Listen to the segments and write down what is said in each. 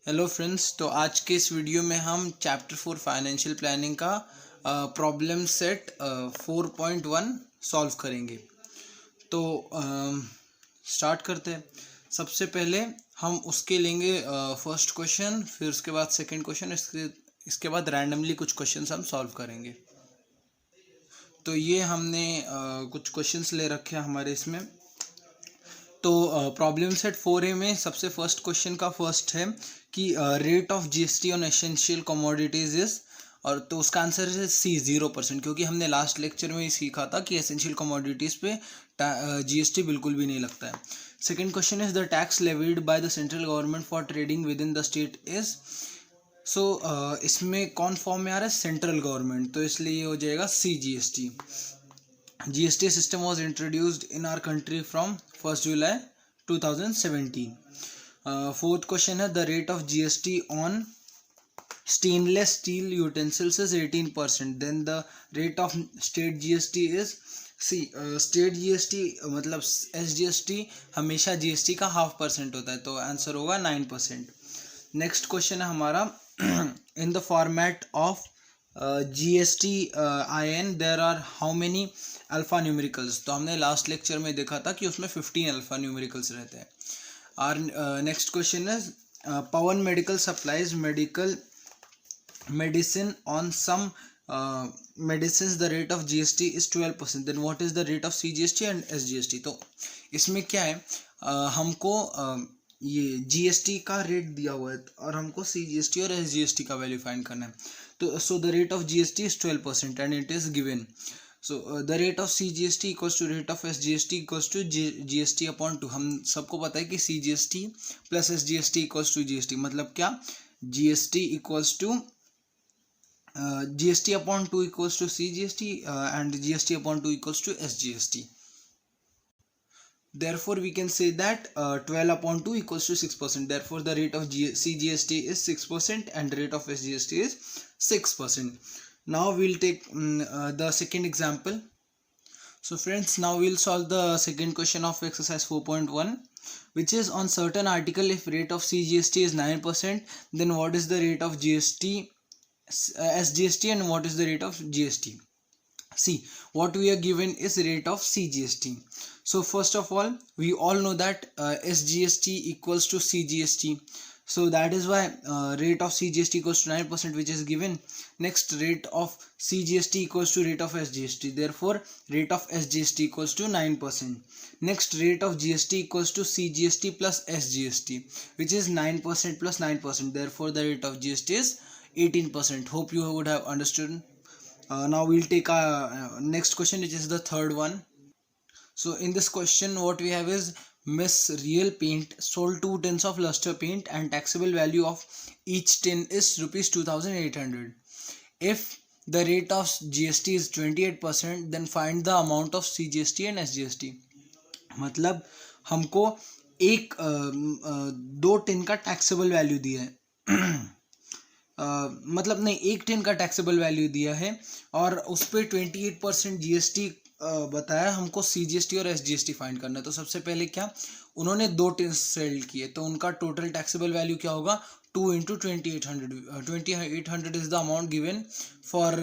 Hello friends, तो आज के इस वीडियो में हम चैप्टर 4 फाइनेंशियल प्लानिंग का प्रॉब्लम सेट 4.1 सॉल्व करेंगे। तो स्टार्ट करते हैं। सबसे पहले हम उसके लेंगे फर्स्ट क्वेश्चन, फिर उसके बाद सेकंड क्वेश्चन, इसके बाद रैंडमली कुछ क्वेश्चंस हम सॉल्व करेंगे। तो ये हमने कुछ क्वेश्चंस ले रखे हैं हमारे इसमें। तो प्रॉब्लम सेट 4A में सबसे फर्स्ट क्वेश्चन का फर्स्ट है कि rate of GST on essential commodities is, और तो उसका आंसर है सी 0%, क्योंकि हमने लास्ट लेक्चर में ही सीखा था कि एसेंशियल कमोडिटीज पे जीएसटी बिल्कुल भी नहीं लगता है। Second question is the tax levied by the central government for trading within the state is. So इसमें कौन फॉर्म में आ रहा है? सेंट्रल गवर्नमेंट, तो इसलिए ये हो जाएगा C GST. GST system was introduced in our country from 1st July 2017. Fourth question है the rate of GST on stainless steel utensils is 18%. Then the rate of state GST is state GST मतलब SGST हमेशा GST का 0.5% होता है, तो answer होगा 9%। Next question है हमारा in the format of GST IN there are how many alpha numericals. तो हमने लास्ट लेक्चर में देखा था कि उसमें 15 अल्फ़ा न्यूमेरिकल्स रहते हैं। और नेक्स्ट क्वेश्चन है Pawan medical supplies medicine on some medicines the rate of GST is 12%. Then what is the rate of CGST and SGST? तो इसमें क्या है, हमको ये GST का रेट दिया हुआ है और हमको CGST और SGST का वैल्यू फाइंड करना है। तो so the rate of GST is 12% and it is given. So the rate of CGST equals to rate of SGST equals to GST upon 2। हम सबको पता है कि CGST plus SGST equals to GST, मतलब क्या? GST equals to GST upon 2 equals to CGST and GST upon 2 equals to SGST. Therefore, we can say that 12 upon 2 equals to 6%. Therefore, the rate of CGST is 6% and the rate of SGST is 6%. Now, we'll take the second example. So, friends, now we'll solve the second question of exercise 4.1, which is on certain article if rate of CGST is 9%, then what is the rate of SGST and what is the rate of GST? See, what we are given is rate of CGST. So first of all, we all know that SGST equals to CGST. So that is why rate of CGST equals to 9%, which is given. Next, rate of CGST equals to rate of SGST. Therefore, rate of SGST equals to 9%. Next, rate of GST equals to CGST plus SGST, which is 9% plus 9%. Therefore, the rate of GST is 18%. Hope you would have understood. Now we'll take our next question, which is the third one. So in this question, what we have is Miss Real Paint sold 2 tins of luster paint and taxable value of each tin is rupees 2,800. If the rate of GST is 28%, then find the amount of CGST and SGST. मतलब हमको एक 2 tin का taxable value दिया है मतलब नहीं, एक tin का टैक्सेबल वैल्यू दिया है और उस पर 28% GST बताया। हमको CGST और SGST फाइंड करना है। तो सबसे पहले क्या, उन्होंने 2 टिन सेल किए, तो उनका टोटल टैक्सेबल वैल्यू क्या होगा? 2 into 2800. 2800 is the amount given for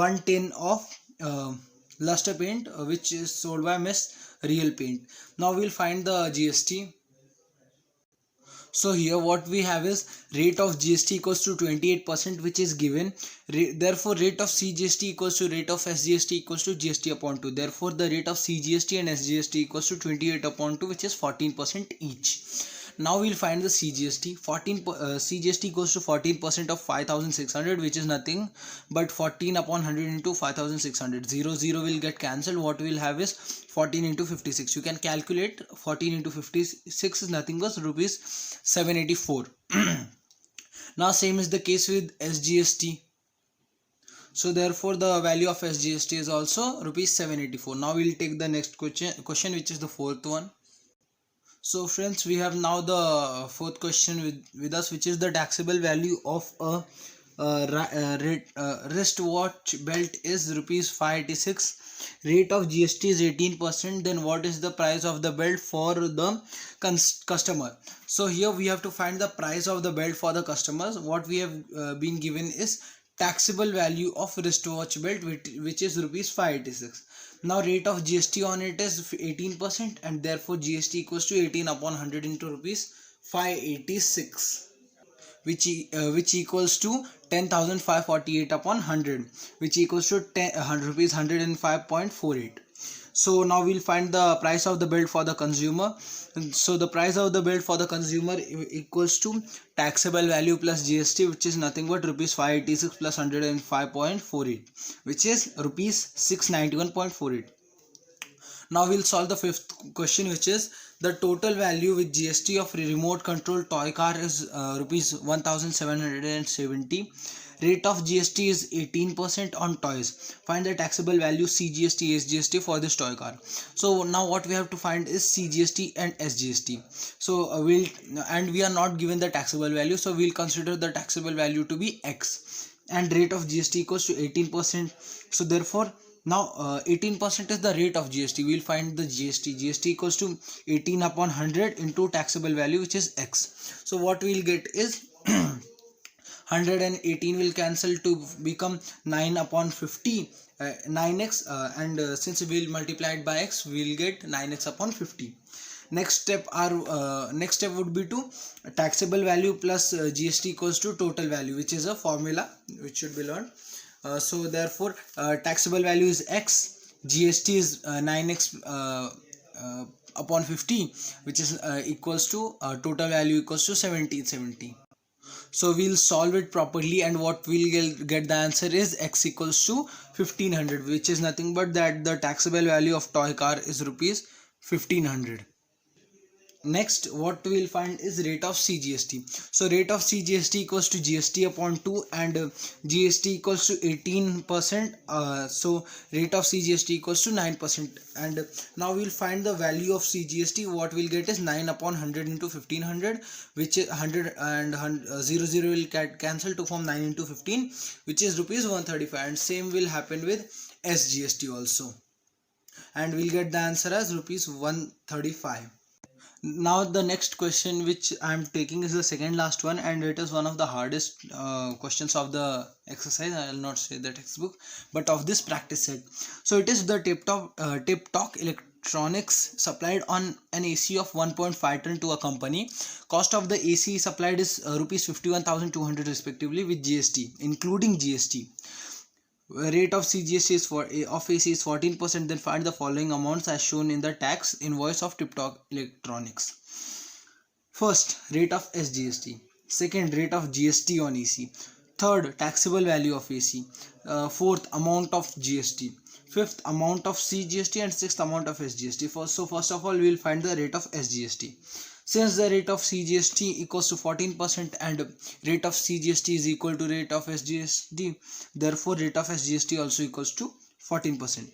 1 tin of luster paint which is sold by Miss Real Paint. Now we'll find the GST. So here what we have is rate of GST equals to 28%, which is given. Therefore, rate of CGST equals to rate of SGST equals to GST upon 2. Therefore, the rate of CGST and SGST equals to 28 upon 2, which is 14% each. Now we'll find the CGST. CGST equals to 14% of 5,600, which is nothing but 14 upon 100 into 5,600. 0 will get cancelled. What we'll have is 14 into 56. You can calculate 14 into 56 is nothing but rupees 784. Now same is the case with SGST. So therefore the value of SGST is also rupees 784. Now we'll take the next question, which is the fourth one. So friends, we have now the fourth question with us, which is the taxable value of a wristwatch belt is rupees 586, rate of GST is 18%, then what is the price of the belt for the customer? So here we have to find the price of the belt for the customers. What we have been given is taxable value of wristwatch belt, which is rupees 586. Now rate of GST on it is 18%, and therefore GST equals to 18 upon 100 into rupees 586, which equals to 10,548 upon 100, which equals to 10 rupees 105.48. So now we'll find the price of the belt for the consumer. So the price of the belt for the consumer equals to taxable value plus GST, which is nothing but rupees 586 plus 105.48, which is rupees 691.48. Now we'll solve the fifth question, which is the total value with GST of remote control toy car is rupees 1770. Rate of GST is 18% on toys. Find the taxable value CGST, SGST for this toy car. So now what we have to find is CGST and SGST. So we are not given the taxable value, so we'll consider the taxable value to be X, and rate of GST equals to 18%. So therefore now 18% is the rate of GST. We will find the GST. GST equals to 18 upon 100 into taxable value, which is X. So what we will get is 118 will cancel to become 9 upon 50, 9x, and since we will multiply it by x, we will get 9x upon 50. Next step would be to taxable value plus GST equals to total value, which is a formula which should be learned. So therefore taxable value is x, GST is 9x upon 50, which is equals to total value equals to 1770. So we'll solve it properly, and what we'll get the answer is x equals to 1500, which is nothing but that the taxable value of toy car is rupees 1500. Next, what we will find is rate of CGST. So rate of CGST equals to GST upon 2, and GST equals to 18%. So rate of CGST equals to 9%. And now we will find the value of CGST. What we'll get is 9 upon 100 into 1500, which is 100 and 0 will cancel to form 9 into 15, which is rupees 135. And same will happen with SGST also. And we'll get the answer as rupees 135. Now the next question which I am taking is the second last one, and it is one of the hardest questions of the exercise. I will not say the textbook, but of this practice set. So it is the Tip Talk Electronics supplied on an AC of 1.5 ton to a company. Cost of the AC supplied is rupees 51,200 respectively with GST, including GST. Rate of CGST is of AC is 14%. Then find the following amounts as shown in the tax invoice of Tip Talk Electronics. First, rate of SGST. Second, rate of GST on AC. Third, taxable value of AC. Fourth, amount of GST. Fifth, amount of CGST, and sixth, amount of SGST. First of all, we will find the rate of SGST. Since the rate of CGST equals to 14% and rate of CGST is equal to rate of SGST, therefore rate of SGST also equals to 14%.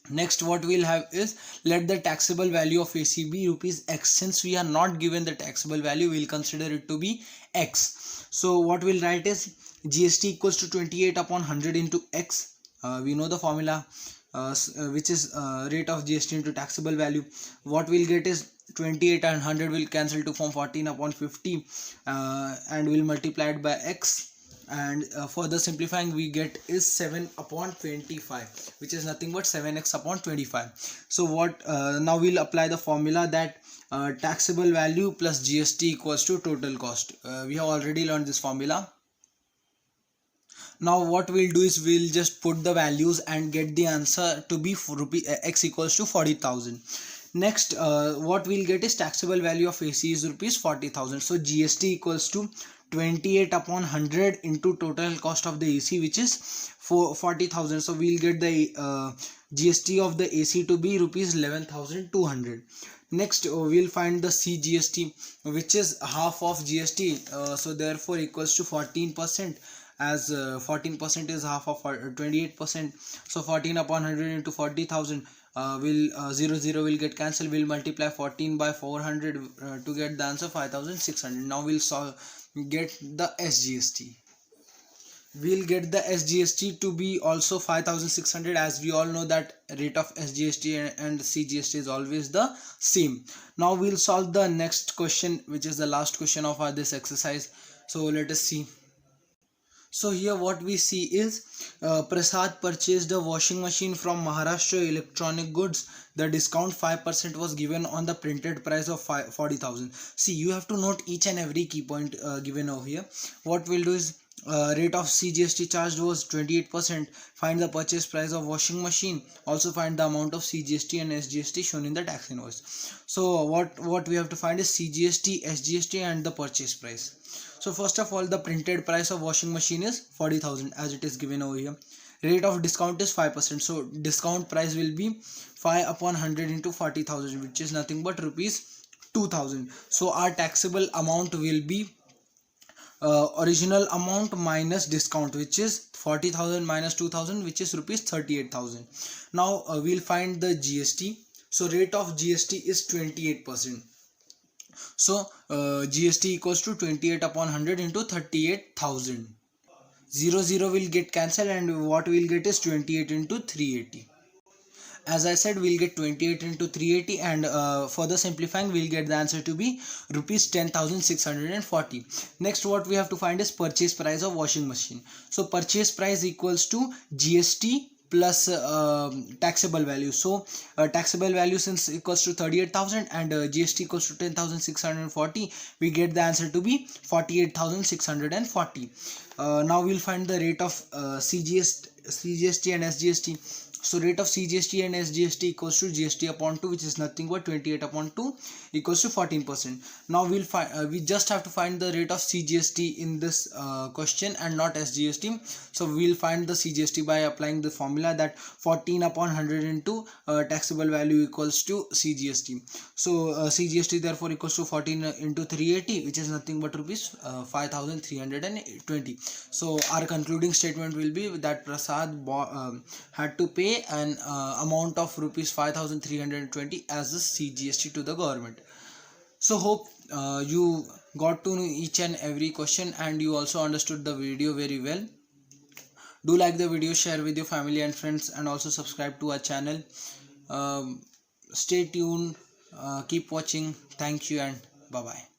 Next, what we'll have is let the taxable value of AC be rupees X. Since we are not given the taxable value, we'll consider it to be X. So what we'll write is GST equals to 28 upon 100 into X. We know the formula, which is rate of GST into taxable value. What we'll get is 28 and 100 will cancel to form 14 upon 50, and we'll multiply it by X, and further simplifying we get is 7 upon 25, which is nothing but 7x upon 25. So what now we'll apply the formula that taxable value plus GST equals to total cost. We have already learned this formula. Now what we'll do is we'll just put the values and get the answer to be x equals to 40,000. Next, what we'll get is taxable value of AC is rupees 40,000. So GST equals to 28 upon 100 into total cost of the AC, which is 40,000. So we'll get the GST of the AC to be rupees 11,200. Next, we'll find the CGST, which is half of GST. So therefore equals to 14%. As 14% is half of 28%. So 14 upon 100 into 40,000. Will 0 will get cancelled. We'll multiply 14 by 400 to get the answer 5,600. Now we'll get the SGST. we'll get the SGST to be also 5600, as we all know that rate of SGST and CGST is always the same. Now we'll solve the next question, which is the last question of this exercise. So let us see. So here what we see is Prasad purchased a washing machine from Maharashtra Electronic Goods. The discount 5% was given on the printed price of 40,000. See, you have to note each and every key point given over here. What we'll do is rate of CGST charged was 28%. Find the purchase price of washing machine. Also find the amount of CGST and SGST shown in the tax invoice. So what we have to find is CGST, SGST and the purchase price. So first of all, the printed price of washing machine is 40,000 as it is given over here. Rate of discount is 5%. So discount price will be 5 upon 100 into 40,000, which is nothing but rupees 2,000. So our taxable amount will be original amount minus discount, which is 40,000 minus 2,000, which is rupees 38,000. Now we'll find the GST. So rate of GST is 28%. So GST equals to 28 upon 100 into 38,000. 0 will get cancelled and what we'll get is 28 into 380. As I said, we'll get 28 into 380 and further simplifying, we'll get the answer to be rupees 10,640. Next, what we have to find is purchase price of washing machine. So purchase price equals to GST plus taxable value. So taxable value since equals to 38,000 and GST equals to 10,640, we get the answer to be 48,640. Now we'll find the rate of CGST and SGST. So rate of CGST and SGST equals to GST upon 2, which is nothing but 28 upon 2 equals to 14%. Now we'll find we just have to find the rate of CGST in this question and not SGST. So we'll find the CGST by applying the formula that 14 upon 100 into taxable value equals to CGST. So CGST therefore equals to 14 into 380, which is nothing but rupees 5,320. So our concluding statement will be that Prasad had to pay an amount of rupees 5,320 as the CGST to the government. So hope you got to know each and every question and you also understood the video very well. Do like the video, share with your family and friends, and also subscribe to our channel. Stay tuned, keep watching. Thank you and bye bye.